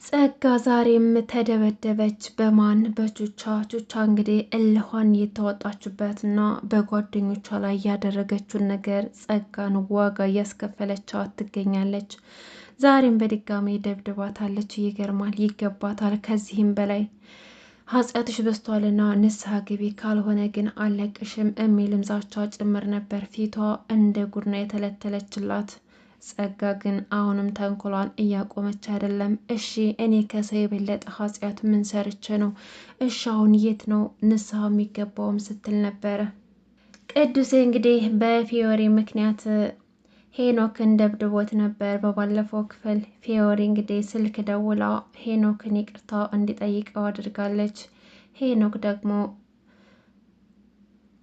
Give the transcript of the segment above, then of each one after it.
ጸጋ ዛሬም ተደበደበች። በማን? በቹቻ። ቹቻ እንግዲህ እልኋን የተወጣችበትና በጓደኞቿ ላይ ያደረገችውን ነገር ጸጋን ዋጋ እያስከፈለቻት ትገኛለች። ዛሬም በድጋሚ ደብድባታለች። ይገርማል፣ ይገባታል። ከዚህም በላይ ኃጢአትሽ በዝቷልና ንስሐ ግቢ፣ ካልሆነ ግን አለቅሽም የሚልም ዛቻ ጭምር ነበር። ፊቷ እንደ ጉድና የተለተለችላት ጸጋ ግን አሁንም ተንኮሏን እያቆመች አይደለም። እሺ እኔ ከሰው የበለጠ ኃጢአት ምን ሰርቼ ነው? እሺ አሁን የት ነው ንስሐ የሚገባውም ስትል ነበረ። ቅዱሴ እንግዲህ በፊዮሪ ምክንያት ሄኖክን ደብድቦት ነበር። በባለፈው ክፍል ፊዮሪ እንግዲህ ስልክ ደውላ ሄኖክን ይቅርታ እንዲጠይቀው አድርጋለች። ሄኖክ ደግሞ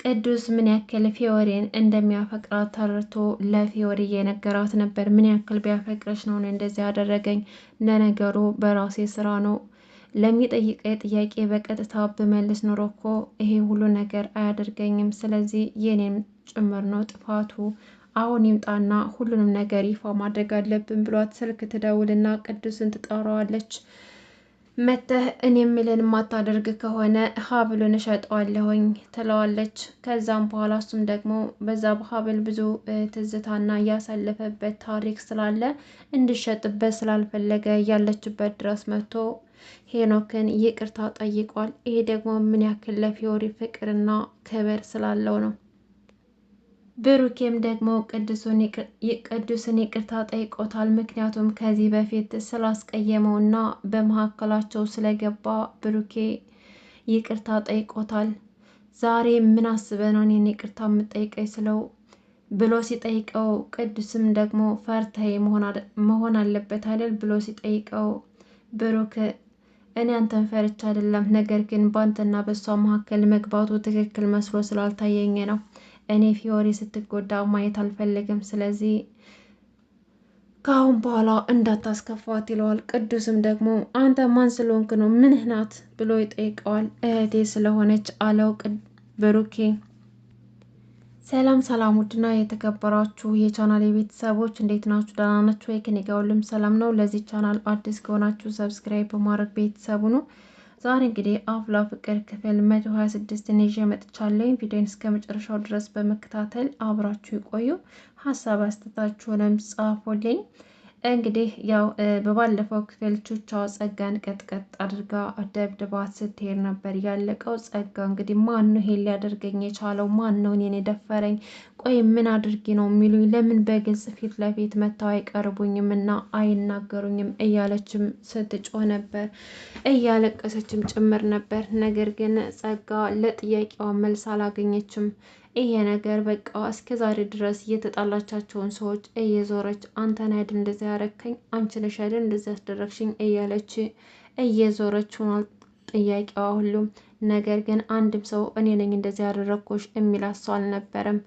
ቅዱስ ምን ያክል ፊዮሪን እንደሚያፈቅራት ተረድቶ ለፊዮሪ እየነገራት ነበር። ምን ያክል ቢያፈቅረች ነው እንደዚህ ያደረገኝ? ለነገሩ በራሴ ስራ ነው። ለሚጠይቀኝ ጥያቄ በቀጥታ ብመልስ ኖሮ እኮ ይሄ ሁሉ ነገር አያደርገኝም። ስለዚህ የኔም ጭምር ነው ጥፋቱ። አሁን ይምጣና ሁሉንም ነገር ይፋ ማድረግ አለብን ብሏት ስልክ ትደውልና ቅዱስን ትጠራዋለች። መተህ እኔ የምልን ማታደርግ ከሆነ ሀብሉን እሸጠዋለሁኝ ትለዋለች። ከዛም በኋላ እሱም ደግሞ በዛ በሀብል ብዙ ትዝታና እያሳለፈበት ታሪክ ስላለ እንዲሸጥበት ስላልፈለገ ያለችበት ድረስ መጥቶ ሄኖክን ይቅርታ ጠይቋል። ይሄ ደግሞ ምን ያክል ለፊዮሪ ፍቅርና ክብር ስላለው ነው። ብሩኬም ደግሞ ቅዱስን ይቅርታ ጠይቆታል። ምክንያቱም ከዚህ በፊት ስላስቀየመውና በመካከላቸው ስለገባ ብሩኬ ይቅርታ ጠይቆታል። ዛሬ ምን አስበ ነው እኔን ይቅርታ የምጠይቀኝ ስለው ብሎ ሲጠይቀው፣ ቅዱስም ደግሞ ፈርተህ መሆን አለበት አይደል ብሎ ሲጠይቀው፣ ብሩክ እኔ አንተን ፈርቻ አይደለም፣ ነገር ግን በአንተና በሷ መካከል መግባቱ ትክክል መስሎ ስላልታየኝ ነው። እኔ ፊዮሪ ስትጎዳ ማየት አልፈልግም። ስለዚህ ከአሁን በኋላ እንዳታስከፋት ይለዋል። ቅዱስም ደግሞ አንተ ማን ስለሆንክ ነው? ምንህ ናት ብሎ ይጠይቀዋል። እህቴ ስለሆነች አለው ብሩኬ። ሰላም ሰላም! ውድና የተከበራችሁ የቻናል የቤተሰቦች እንዴት ናችሁ? ደህና ናችሁ ወይ? ከኔ ጋር ሁሉም ሰላም ነው። ለዚህ ቻናል አዲስ ከሆናችሁ ሰብስክራይብ በማድረግ ቤተሰቡ ነው። ዛሬ እንግዲህ አፍላ ፍቅር ክፍል 126 ይዤ መጥቻለሁ። ቪዲዮን እስከ መጨረሻው ድረስ በመከታተል አብራችሁ ይቆዩ። ሀሳብ አስተያየታችሁንም ጻፉልኝ። እንግዲህ ያው በባለፈው ክፍል ቹቻው ጸጋን ቀጥቀጥ አድርጋ ደብድባት ስትሄድ ነበር ያለቀው። ጸጋ እንግዲህ ማን ነው ይሄን ሊያደርገኝ የቻለው? ማን ነው እኔን የደፈረኝ? ቆይ ምን አድርጊ ነው የሚሉኝ? ለምን በግልጽ ፊት ለፊት መተው አይቀርቡኝም እና አይናገሩኝም? እያለችም ስትጮህ ነበር፣ እያለቀሰችም ጭምር ነበር። ነገር ግን ጸጋ ለጥያቄዋ መልስ አላገኘችም። ይሄ ነገር በቃ እስከ ዛሬ ድረስ እየተጣላቻቸውን ሰዎች እየዞረች አንተን አይደል እንደዚህ ያረከኝ፣ አንቺ ነሽ አይደል እንደዚህ ያስደረግሽኝ እያለች እየዞረች ሆኗል ጥያቄዋ ሁሉም። ነገር ግን አንድም ሰው እኔ ነኝ እንደዚህ ያደረግኩሽ የሚላት ሰው አልነበረም።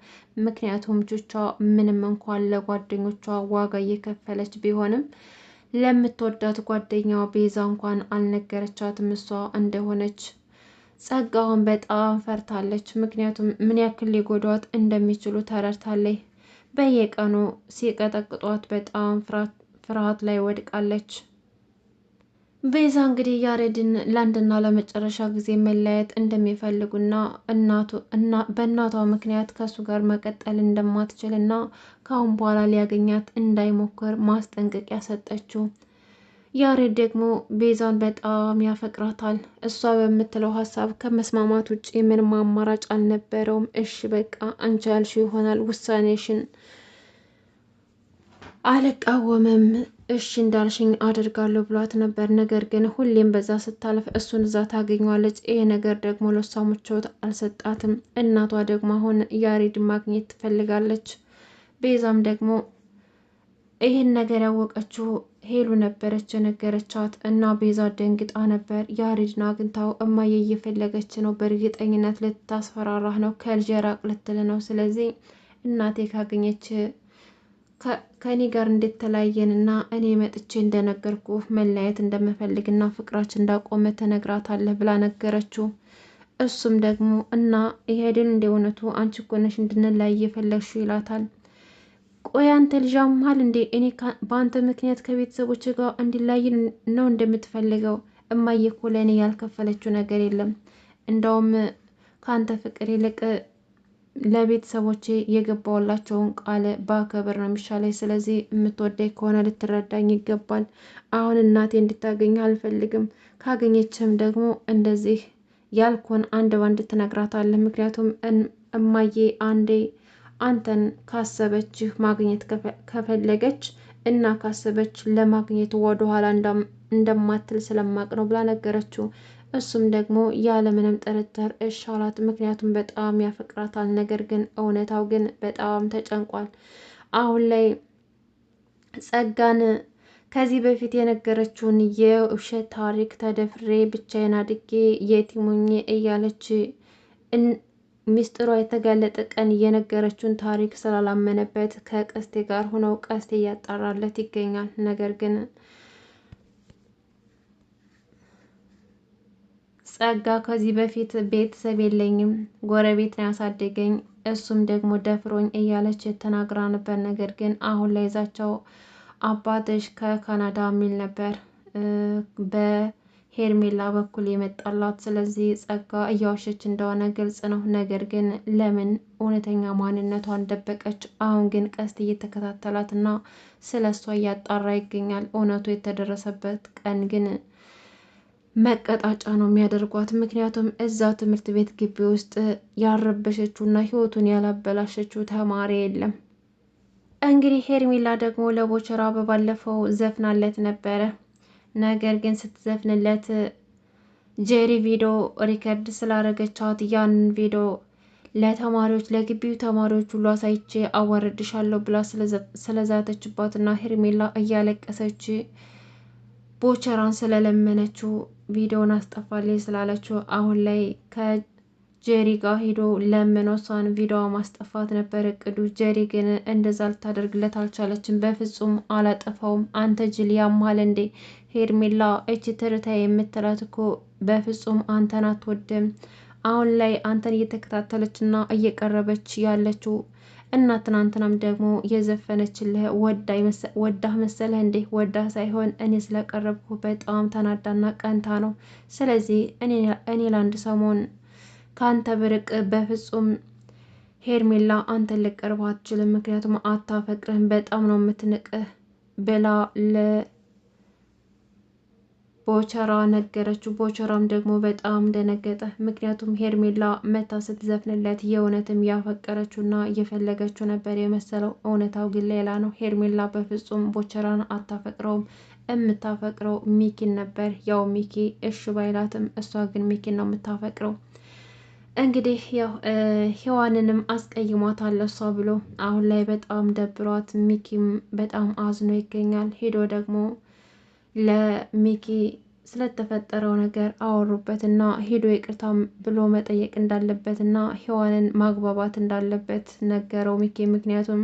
ምክንያቱም ቹቻ ምንም እንኳን ለጓደኞቿ ዋጋ እየከፈለች ቢሆንም ለምትወዳት ጓደኛዋ ቤዛ እንኳን አልነገረቻትም እሷ እንደሆነች። ጸጋውን በጣም ፈርታለች። ምክንያቱም ምን ያክል ሊጎዷት እንደሚችሉ ተረድታለች። በየቀኑ ሲቀጠቅጧት በጣም ፍርሃት ላይ ወድቃለች። ቤዛ እንግዲህ ያሬድን ለአንድና ለመጨረሻ ጊዜ መለያየት እንደሚፈልጉና በእናቷ ምክንያት ከሱ ጋር መቀጠል እንደማትችልና ከአሁን በኋላ ሊያገኛት እንዳይሞክር ማስጠንቀቂያ ሰጠችው። ያሬድ ደግሞ ቤዛን በጣም ያፈቅራታል። እሷ በምትለው ሀሳብ ከመስማማት ውጭ ምንም አማራጭ አልነበረውም። እሺ በቃ አንቺ ያልሽው ይሆናል፣ ውሳኔሽን አልቃወምም፣ እሺ እንዳልሽኝ አደርጋለሁ ብሏት ነበር። ነገር ግን ሁሌም በዛ ስታልፍ እሱን እዛ ታገኘዋለች። ይሄ ነገር ደግሞ ለሷ ምቾት አልሰጣትም። እናቷ ደግሞ አሁን ያሬድ ማግኘት ትፈልጋለች። ቤዛም ደግሞ ይህን ነገር ያወቀችው ሄሉ ነበረች የነገረቻት እና ቤዛ ደንግጣ ነበር። ያሬድን አግኝታው እማዬ እየፈለገች ነው፣ በእርግጠኝነት ልታስፈራራህ ነው፣ ከልጄ ራቅ ልትል ነው። ስለዚህ እናቴ ካገኘች ከእኔ ጋር እንደተለያየንና እኔ መጥቼ እንደነገርኩ መለያየት እንደምፈልግና ፍቅራችን እንዳቆመ ትነግራታለህ ብላ ነገረችው። እሱም ደግሞ እና ይሄድን እንደ እውነቱ አንቺ እኮ ነሽ እንድንለያይ የፈለግሽው ይላታል። ቆይ አንተ ልጅ አምሃል እንዴ? እኔ በአንተ ምክንያት ከቤተሰቦች ጋር እንዲላይ ነው እንደምትፈልገው? እማዬ እኮ ለእኔ ያልከፈለችው ነገር የለም። እንደውም ከአንተ ፍቅር ይልቅ ለቤተሰቦቼ የገባውላቸውን ቃል ባከብር ነው የሚሻለኝ። ስለዚህ የምትወደኝ ከሆነ ልትረዳኝ ይገባል። አሁን እናቴ እንድታገኝ አልፈልግም። ካገኘችም ደግሞ እንደዚህ ያልኩን አንድ ባንድ ትነግራታለህ። ምክንያቱም እማዬ አንዴ አንተን ካሰበችህ ማግኘት ከፈለገች እና ካሰበች ለማግኘት ወደኋላ እንደማትል ስለማቅ ነው ብላ ነገረችው። እሱም ደግሞ ያለምንም ጥርጥር እሺ አላት። ምክንያቱም በጣም ያፈቅራታል። ነገር ግን እውነታው ግን በጣም ተጨንቋል። አሁን ላይ ጸጋን ከዚህ በፊት የነገረችውን የውሸት ታሪክ ተደፍሬ ብቻዬን አድጌ የቲም ሆኜ እያለች ሚስጥሯ የተጋለጠ ቀን የነገረችውን ታሪክ ስላላመነበት ከቀስቴ ጋር ሆነው ቀስቴ እያጣራለት ይገኛል። ነገር ግን ጸጋ ከዚህ በፊት ቤተሰብ የለኝም፣ ጎረቤት ነው ያሳደገኝ፣ እሱም ደግሞ ደፍሮኝ እያለች ተናግራ ነበር። ነገር ግን አሁን ላይ ይዛቸው አባትሽ ከካናዳ የሚል ነበር በሄርሜላ በኩል የመጣላት። ስለዚህ ጸጋ እያዋሸች እንደሆነ ግልጽ ነው። ነገር ግን ለምን እውነተኛ ማንነቷን ደበቀች? አሁን ግን ቀስት እየተከታተላት እና ስለ እሷ እያጣራ ይገኛል። እውነቱ የተደረሰበት ቀን ግን መቀጣጫ ነው የሚያደርጓት። ምክንያቱም እዛ ትምህርት ቤት ግቢ ውስጥ ያረበሸችው እና ህይወቱን ያላበላሸችው ተማሪ የለም። እንግዲህ ሄርሜላ ደግሞ ለቦቸራ በባለፈው ዘፍናለት ነበረ። ነገር ግን ስትዘፍንለት ጄሪ ቪዲዮ ሪከርድ ስላረገቻት ያንን ቪዲዮ ለተማሪዎች ለግቢው ተማሪዎች ሁሉ አሳይቼ አዋረድሻለሁ ብላ ስለዛተችባት እና ሄርሜላ እያለቀሰች ቦቸራን ስለለመነችው ቪዲዮን አስጠፋልኝ ስላለችው አሁን ላይ ከጄሪ ጋር ሄዶ ለምኖ እሷን ቪዲዮ ማስጠፋት ነበር እቅዱ። ጄሪ ግን እንደዛ ልታደርግለት አልቻለችም። በፍጹም አላጠፋውም፣ አንተ ጅል ያማል እንዴ? ሄርሜላ እች ትርታ የምትላት እኮ በፍጹም አንተን አትወድም። አሁን ላይ አንተን እየተከታተለች እና እየቀረበች ያለችው እና ትናንትናም ደግሞ የዘፈነችልህ ወዳህ መሰለህ እንዴ? ወዳህ ሳይሆን እኔ ስለቀረብኩ በጣም ተናዳና ቀንታ ነው። ስለዚህ እኔ ለአንድ ሰሞን ከአንተ ብርቅ በፍጹም ሄርሜላ አንተን ልቀርብ አትችልም፣ ምክንያቱም አታፈቅርህም፣ በጣም ነው የምትንቅህ ብላ ቦቸራ ነገረችው። ቦቸራም ደግሞ በጣም ደነገጠ። ምክንያቱም ሄርሜላ መታ ስትዘፍንለት የእውነትም ያፈቀረችውና እየፈለገችው ነበር የመሰለው። እውነታው ግን ሌላ ነው። ሄርሜላ በፍጹም ቦቸራን አታፈቅረውም። የምታፈቅረው ሚኪን ነበር። ያው ሚኪ እሽ ባይላትም እሷ ግን ሚኪን ነው የምታፈቅረው። እንግዲህ ያው ሔዋንንም አስቀይሟታል እሷ ብሎ አሁን ላይ በጣም ደብሯት ሚኪም በጣም አዝኖ ይገኛል። ሄዶ ደግሞ ለሚኪ ስለተፈጠረው ነገር አወሩበትና ሄዶ ይቅርታ ብሎ መጠየቅ እንዳለበትና ሔዋንን ማግባባት እንዳለበት ነገረው ሚኪ። ምክንያቱም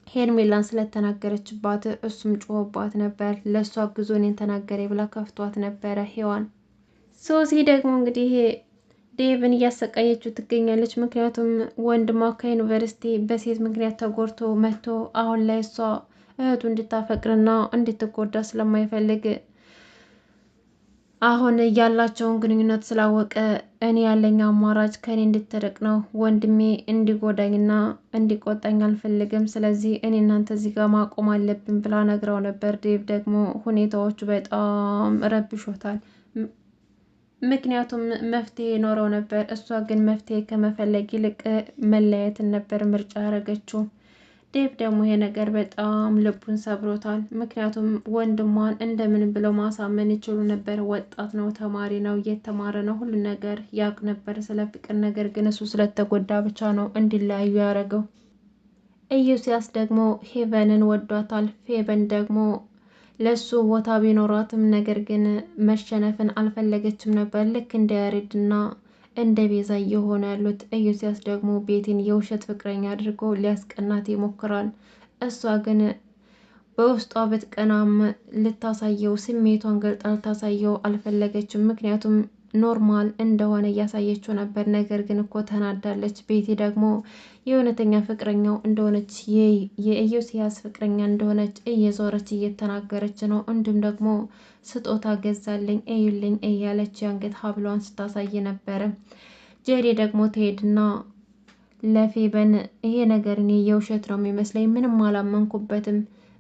ሄርሜላን ስለተናገረችባት እሱም ጮሆባት ነበር። ለእሷ አግዞ እኔን ተናገሬ ብላ ከፍቷት ነበረ ሔዋን። ሶሲ ደግሞ እንግዲህ ዴቭን እያሰቃየችው ትገኛለች። ምክንያቱም ወንድሟ ከዩኒቨርሲቲ በሴት ምክንያት ተጎድቶ መጥቶ አሁን ላይ እሷ እህቱ እንድታፈቅርና እንድትጎዳ ስለማይፈልግ አሁን ያላቸውን ግንኙነት ስላወቀ እኔ ያለኝ አማራጭ ከኔ እንድትርቅ ነው። ወንድሜ እንዲጎዳኝና እንዲቆጣኝ አልፈልግም። ስለዚህ እኔ እናንተ እዚህ ጋር ማቆም አለብን ብላ ነግረው ነበር። ዴቭ ደግሞ ሁኔታዎቹ በጣም ረብሾታል። ምክንያቱም መፍትሄ ኖረው ነበር። እሷ ግን መፍትሄ ከመፈለግ ይልቅ መለያየትን ነበር ምርጫ ያደረገችው። ዴቭ ደግሞ ይሄ ነገር በጣም ልቡን ሰብሮታል። ምክንያቱም ወንድሟን እንደምን ብለው ማሳመን ይችሉ ነበር። ወጣት ነው፣ ተማሪ ነው፣ እየተማረ ነው፣ ሁሉ ነገር ያውቅ ነበር ስለ ፍቅር። ነገር ግን እሱ ስለተጎዳ ብቻ ነው እንዲለያዩ ያደረገው። ኢዮስያስ ደግሞ ሄቨንን ወዷታል። ሄቨን ደግሞ ለሱ ቦታ ቢኖራትም ነገር ግን መሸነፍን አልፈለገችም ነበር። ልክ እንደ ያሬድና እንደ ቤዛ እየሆኑ ያሉት። ኢዮስያስ ደግሞ ቤቲን የውሸት ፍቅረኛ አድርጎ ሊያስቀናት ይሞክራል። እሷ ግን በውስጧ ብትቀናም ልታሳየው ስሜቷን ገልጣ ልታሳየው አልፈለገችም። ምክንያቱም ኖርማል እንደሆነ እያሳየችው ነበር። ነገር ግን እኮ ተናዳለች። ቤቲ ደግሞ የእውነተኛ ፍቅረኛው እንደሆነች የኢዮስያስ ፍቅረኛ እንደሆነች እየዞረች እየተናገረች ነው። እንዲሁም ደግሞ ስጦታ ገዛልኝ እዩልኝ እያለች የአንገት ሀብሏን ስታሳይ ነበረ። ጄሪ ደግሞ ትሄድና ለፌበን ይሄ ነገር እኔ የውሸት ነው የሚመስለኝ፣ ምንም አላመንኩበትም።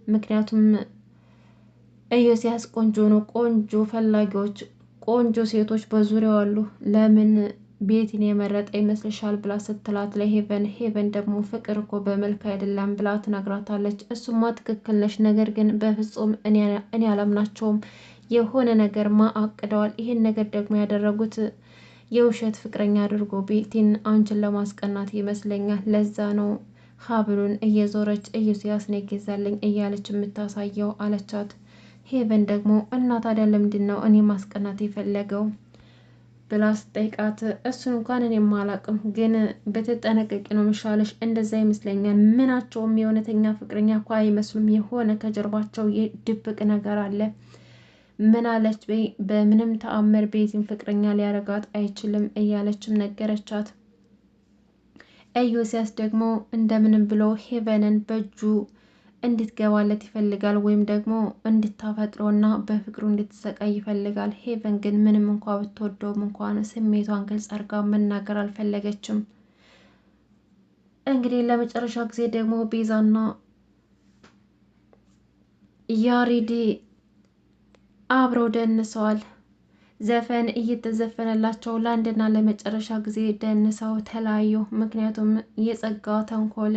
ምክንያቱም ኢዮስያስ ቆንጆ ነው፣ ቆንጆ ፈላጊዎች፣ ቆንጆ ሴቶች በዙሪያው አሉ፣ ለምን ቤቲን የመረጠ ይመስልሻል ብላ ስትላት ሄቨን ደግሞ ፍቅር እኮ በመልክ አይደለም ብላ ትነግራታለች። እሱማ ትክክል ነሽ፣ ነገር ግን በፍጹም እኔ አላምናቸውም፣ የሆነ ነገር አቅደዋል። ይሄን ነገር ደግሞ ያደረጉት የውሸት ፍቅረኛ አድርጎ ቤቲን አንቺን ለማስቀናት ይመስለኛል። ለዛ ነው ሀብሉን እየዞረች ኢዮስያስ ነው ይገዛልኝ እያለች የምታሳየው አለቻት። ሄቨን ደግሞ እና ታዲያ ለምንድን ነው እኔ ማስቀናት የፈለገው ብላ ስጠይቃት እሱን እንኳን እኔም አላቅም፣ ግን በተጠነቀቂ ነው ምሻለሽ፣ እንደዛ ይመስለኛል። ምናቸውም የእውነተኛ ፍቅረኛ እኮ አይመስሉም፣ የሆነ ከጀርባቸው ድብቅ ነገር አለ። ምን አለች? በምንም ተአምር ቤቲን ፍቅረኛ ሊያረጋት አይችልም እያለችም ነገረቻት። ኢዮስያስ ደግሞ እንደምንም ብሎ ሄቨንን በእጁ እንድትገባለት ይፈልጋል፣ ወይም ደግሞ እንድታፈቅረውና በፍቅሩ እንድትሰቃይ ይፈልጋል። ሄቨን ግን ምንም እንኳ ብትወደውም እንኳን ስሜቷን ግልጽ አድርጋ መናገር አልፈለገችም። እንግዲህ ለመጨረሻ ጊዜ ደግሞ ቤዛና ያሬድ አብረው ደንሰዋል። ዘፈን እየተዘፈነላቸው ለአንድና ለመጨረሻ ጊዜ ደንሰው ተለያዩ። ምክንያቱም የጸጋ ተንኮል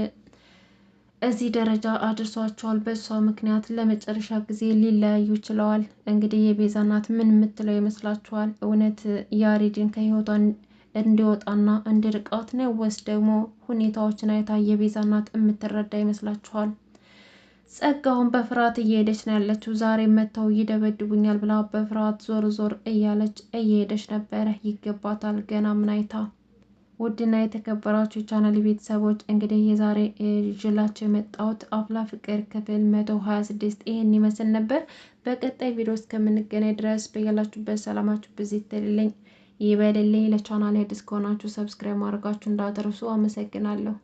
እዚህ ደረጃ አድርሷቸዋል። በሷ ምክንያት ለመጨረሻ ጊዜ ሊለያዩ ችለዋል። እንግዲህ የቤዛ እናት ምን የምትለው ይመስላችኋል? እውነት ያሬድን ከህይወቷ እንዲወጣና እንዲርቃት ነው ወይስ ደግሞ ሁኔታዎችን አይታ የቤዛ እናት የምትረዳ ይመስላችኋል? ጸጋውን በፍርሃት እየሄደች ነው ያለችው። ዛሬ መጥተው ይደበድቡኛል ብላ በፍርሃት ዞር ዞር እያለች እየሄደች ነበረ። ይገባታል ገና ምን አይታ። ውድና የተከበራችሁ ቻናል ቤተሰቦች እንግዲህ የዛሬ ይዤላችሁ የመጣሁት አፍላ ፍቅር ክፍል 126 ይሄን ይመስል ነበር። በቀጣይ ቪዲዮ እስከምንገናኝ ድረስ በያላችሁበት ሰላማችሁ ብዝት ይበልልኝ። ለቻናል አዲስ ከሆናችሁ ሰብስክራይብ ማድረጋችሁ እንዳትረሱ። አመሰግናለሁ።